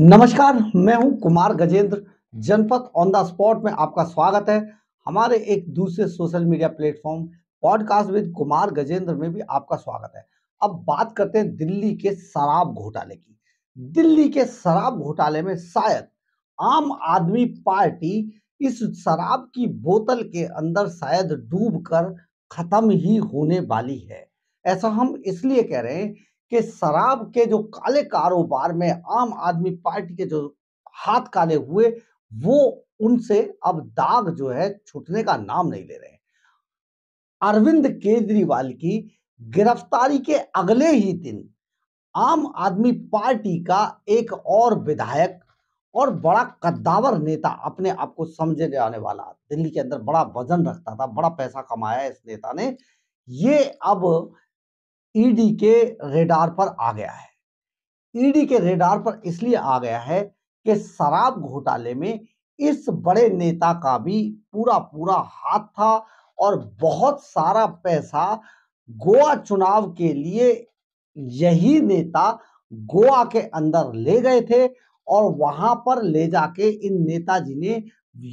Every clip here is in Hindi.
नमस्कार, मैं हूं कुमार गजेंद्र। जनपद ऑन द स्पॉट में आपका स्वागत है। हमारे एक दूसरे social media platform podcast with Kumar Gajendra में भी आपका स्वागत है। अब बात करते हैं दिल्ली के शराब घोटाले की। दिल्ली के शराब घोटाले में शायद आम आदमी पार्टी इस शराब की बोतल के अंदर शायद डूबकर खत्म ही होने वाली है। ऐसा हम इसलिए कह रहे हैं कि शराब के जो काले कारोबार में आम आदमी पार्टी के जो हाथ काले हुए, वो उनसे अब दाग जो है छूटने का नाम नहीं ले रहे हैं। अरविंद केजरीवाल की गिरफ्तारी के अगले ही दिन आम आदमी पार्टी का एक और विधायक और बड़ा कद्दावर नेता, अपने आप को समझे जाने वाला, दिल्ली के अंदर बड़ा वजन रखता था, बड़ा पैसा कमाया इस नेता ने, ये अब ईडी के रेडार पर आ गया है। ईडी के रेडार पर इसलिए आ गया है कि शराब घोटाले में इस बड़े नेता का भी पूरा पूरा हाथ था और बहुत सारा पैसा गोवा चुनाव के लिए यही नेता गोवा के अंदर ले गए थे और वहां पर ले जाके इन नेताजी ने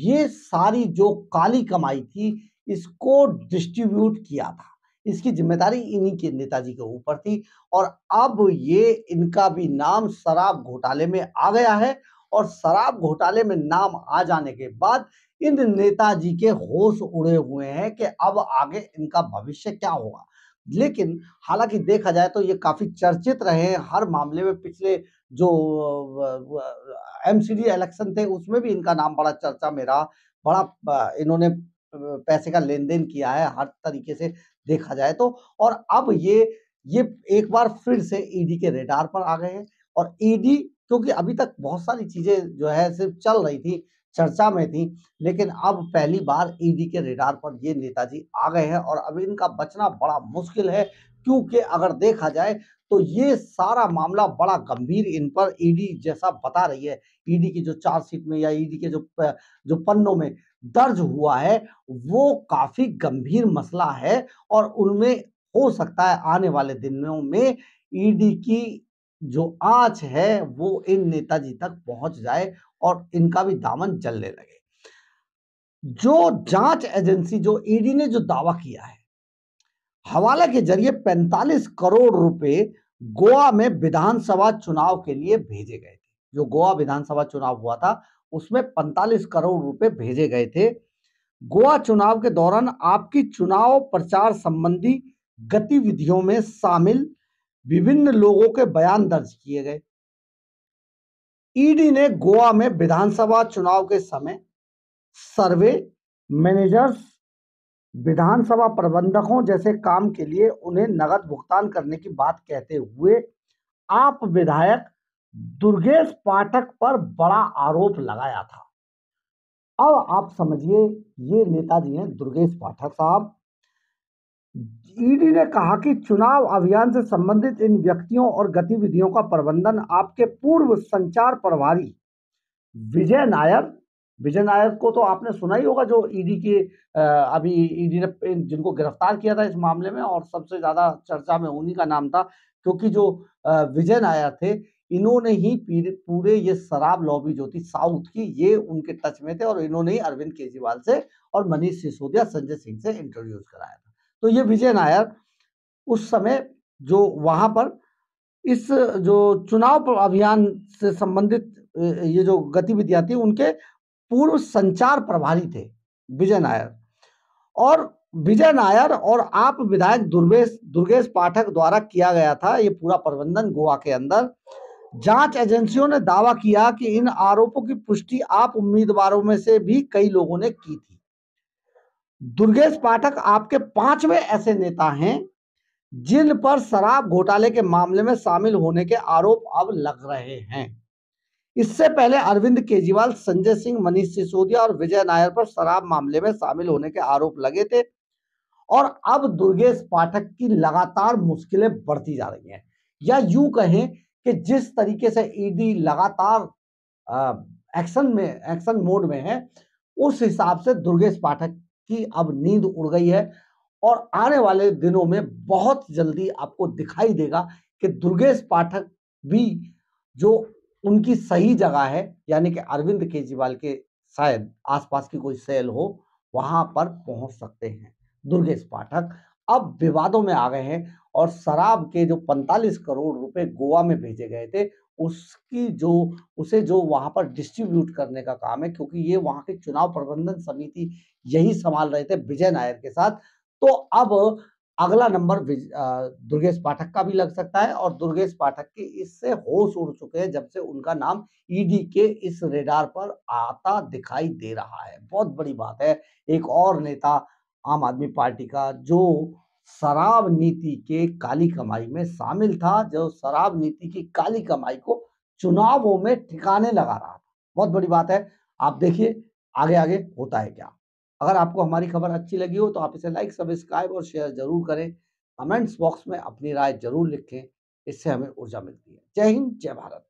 ये सारी जो काली कमाई थी इसको डिस्ट्रीब्यूट किया था। इसकी जिम्मेदारी इन्हीं के नेताजी के ऊपर थी और अब ये इनका भी नाम शराब घोटाले में आ गया है और शराब घोटाले में नाम आ जाने के बाद इन नेताजी के होश उड़े हुए हैं कि अब आगे इनका भविष्य क्या होगा। लेकिन हालांकि देखा जाए तो ये काफी चर्चित रहे हैं हर मामले में। पिछले जो एमसीडी इलेक्शन थे उसमें भी इनका नाम बड़ा चर्चा में रहा। बड़ा इन्होंने पैसे का लेन देन किया है हर तरीके से देखा जाए तो। और अब ये एक बार फिर से ईडी के रेडार पर आ गए हैं और ईडी, क्योंकि अभी तक बहुत सारी चीजें जो है सिर्फ चल रही थी, चर्चा में थी, लेकिन अब पहली बार ईडी के रेडार पर ये नेताजी आ गए हैं और अब इनका बचना बड़ा मुश्किल है। क्योंकि अगर देखा जाए तो ये सारा मामला बड़ा गंभीर इन पर ईडी जैसा बता रही है। ईडी की जो चार्जशीट में या ईडी के जो पन्नों में दर्ज हुआ है वो काफी गंभीर मसला है और उनमें हो सकता है आने वाले दिनों में ईडी की जो आंच है वो इन नेताजी तक पहुंच जाए और इनका भी दामन जलने लगे। जो जांच एजेंसी, जो ईडी ने जो दावा किया है, हवाला के जरिए 45 करोड़ रुपए गोवा में विधानसभा चुनाव के लिए भेजे गए थे। जो गोवा विधानसभा चुनाव हुआ था उसमें 45 करोड़ रुपए भेजे गए थे। गोवा चुनाव के दौरान आपकी चुनाव प्रचार संबंधी गतिविधियों में शामिल विभिन्न लोगों के बयान दर्ज किए गए। ईडी ने गोवा में विधानसभा चुनाव के समय सर्वे मैनेजर्स, विधानसभा प्रबंधकों जैसे काम के लिए उन्हें नगद भुगतान करने की बात कहते हुए आप विधायक दुर्गेश पाठक पर बड़ा आरोप लगाया था। अब आप समझिए, ये नेताजी हैं दुर्गेश पाठक साहब। ईडी ने कहा कि चुनाव अभियान से संबंधित इन व्यक्तियों और गतिविधियों का प्रबंधन आपके पूर्व संचार प्रभारी विजय नायर, विजय नायर को तो आपने सुना ही होगा, जो ईडी के अभी ईडी ने जिनको गिरफ्तार किया था इस मामले में और सबसे ज्यादा चर्चा में उन्हीं का नाम था, क्योंकि जो विजय नायर थे इन्होंने ही पूरे ये शराब लॉबी जो थी साउथ की, ये उनके टच में थे और इन्होंने ही अरविंद केजरीवाल से और मनीष सिसोदिया, संजय सिंह से इंट्रोड्यूस कराया था। तो ये विजय नायर उस समय जो वहां पर इस जो चुनाव अभियान से संबंधित ये जो गतिविधियां थी उनके पूर्व संचार प्रभारी थे विजय नायर। और विजय नायर और आप विधायक दुर्गेश पाठक द्वारा किया गया था ये पूरा प्रबंधन गोवा के अंदर। जांच एजेंसियों ने दावा किया कि इन आरोपों की पुष्टि आप उम्मीदवारों में से भी कई लोगों ने की थी। दुर्गेश पाठक आपके 5वें ऐसे नेता हैं जिन पर शराब घोटाले के मामले में शामिल होने के आरोप अब लग रहे हैं। इससे पहले अरविंद केजरीवाल, संजय सिंह, मनीष सिसोदिया और विजय नायर पर शराब मामले में शामिल होने के आरोप लगे थे और अब दुर्गेश पाठक की लगातार मुश्किलें बढ़ती जा रही हैं। या यूं कहें कि जिस तरीके से ईडी लगातार एक्शन मोड में है, उस हिसाब से दुर्गेश पाठक की अब नींद उड़ गई है और आने वाले दिनों में बहुत जल्दी आपको दिखाई देगा कि दुर्गेश पाठक भी जो उनकी सही जगह है, यानी कि अरविंद केजरीवाल के शायद आस-पास की कोई सेल हो, वहाँ पर पहुँच सकते हैं दुर्गेश पाठक। अब विवादों में आ गए हैं और शराब के जो 45 करोड़ रुपए गोवा में भेजे गए थे, उसकी जो उसे जो वहाँ पर डिस्ट्रीब्यूट करने का काम है, क्योंकि ये वहाँ की चुनाव प्रबंधन समिति यही सँभाल रहे थे विजय नायर के साथ। तो अब अगला नंबर दुर्गेश पाठक का भी लग सकता है और दुर्गेश पाठक के इससे होश उड़ चुके हैं जब से उनका नाम ईडी के इस रेडार पर आता दिखाई दे रहा है। बहुत बड़ी बात है। एक और नेता आम आदमी पार्टी का जो शराब नीति के काली कमाई में शामिल था, जो शराब नीति की काली कमाई को चुनावों में ठिकाने लगा रहा था। बहुत बड़ी बात है। आप देखिए आगे-आगे होता है क्या। अगर आपको हमारी खबर अच्छी लगी हो तो आप इसे लाइक, सब्सक्राइब और शेयर ज़रूर करें। कमेंट्स बॉक्स में अपनी राय ज़रूर लिखें, इससे हमें ऊर्जा मिलती है। जय हिंद, जय भारत।